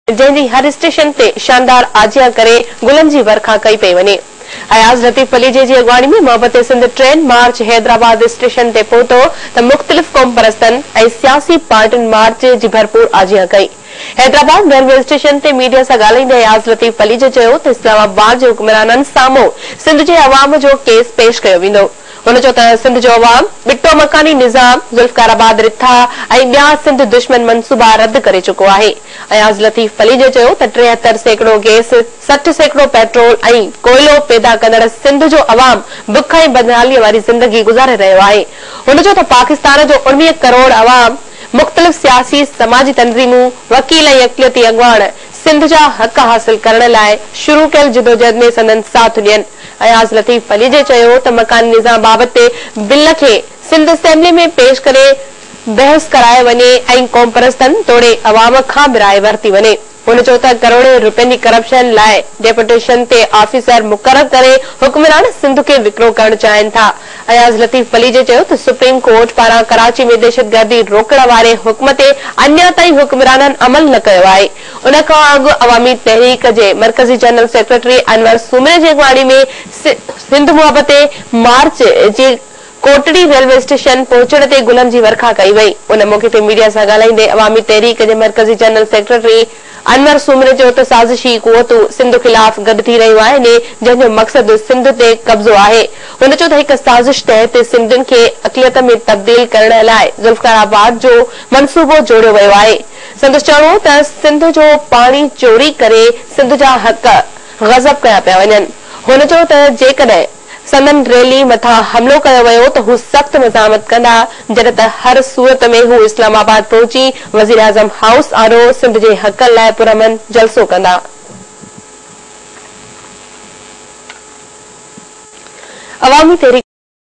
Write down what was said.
जंहिंजी हर स्टेशन ते शानदार आजिया करे गुलनि जी वर्खा कई पई वञे। अयाज़ लतीफ़ फलीजे जी अॻवानी में मोहब्बत सिंध ट्रेन मार्च हैदराबाद स्टेशन ते पहुतो त मुख़्तलिफ़ क़ौम परस्तनि ऐं सियासी पार्टियुनि मार्च जी भरपूर आजिया कई। हैदराबाद रेलवे स्टेशन ते मीडिया सां ॻाल्हाईंदे अयाज़ लतीफ़ फलीजे चयो त इस्लामाबाद जे हुक्मराननि साम्हूं सिंध जे अवाम जो केस पेश कयो वेंदो। हुन चयो त सिंध जो अवाम बिटो मकानी निज़ाम, ज़ुल्फ़िकार रिथा ऐं ॿिया सिंध दुश्मन मनसूबा रद्द करे चुको आहे। अयाज़ लतीफ़ फलीजे चयो त 73% गैस, 60% पेट्रोल ऐं कोयलो पैदा कंदड़ सिंध जो अवाम बुख ऐं बदहालीअ वारी ज़िंदगी गुज़ारे रहियो आहे। हुन चयो त पाकिस्तान जो 19 करोड़ अवाम, मुख़्तलिफ़ सियासी समाजी तंज़ीमूं, वकील ऐं अक़लियती अॻवान सिंध जा हक़ हासिल करण लाइ शुरू कयल जिदोजहद में संदन साथ ॾियनि। अयाज़ लतीफ़ फलीजे चयो त मकानी निज़ाम बाबति बिल खे सिंध असेंबली में पेश करे बहस कराए वञे ऐं क़ौम परस्तनि तोड़े अवाम खां बि राय वरिती वञे। हुन चयो त करोड़े रुपयनि जी करप्शन लाइ डेपुटेशन ते ऑफिसर मुक़रर करे हुक्मरान सिंध खे विकिरो करणु चाहिनि था। अयाज़ लतीफ़ फलीजे चयो त सुप्रीम कोर्ट पारां कराची में दहशतगर्दी रोकण वारे हुक्म ते अञा ताईं हुक्मराननि अमल न कयो आहे। उन खां अॻु अवामी तहरीक जे मर्कज़ी जनरल सेक्रेटरी अनवर सूमरे जी अॻवानी में सिंध मोहब्बत मार्च जी कोटड़ी रेलवे स्टेशन पहुचण ते गुलनि जी वर्खा कई वई। उन मौके ते मीडिया सां ॻाल्हाईंदे अवामी तहरीक जे मर्कज़ी जनरल सेक्रेटरी अनवर सूमरे चयो त साज़िशी क़ुवतूं सिंध ख़िलाफ़ गॾु थी रहियूं आहिनि, जंहिंजो मक़सदु सिंध ते कब्ज़ो आहे। हुन चयो त हिक साज़िश तहत सिंधियुनि खे अक़लियत में तब्दील करण लाइ ज़ुल्फ़िकार जो मनसूबो जोड़ियो वियो आहे। संदसि चवणो त सिंध जो पाणी चोरी करे सिंध जा हक़ ग़ज़ब कया पिया वञनि। हुन चयो त जेकॾहिं संदन रैली मथां हमिलो कयो वियो त हू सख़्त मज़ामत कंदा, जॾहिं त हर सूरत में हू इस्लामाबाद पहुची वज़ीर आज़म हाउस आरो सिंध जे हक़ लाइ पुरअमन जलसो कंदा। अवामी तहरीक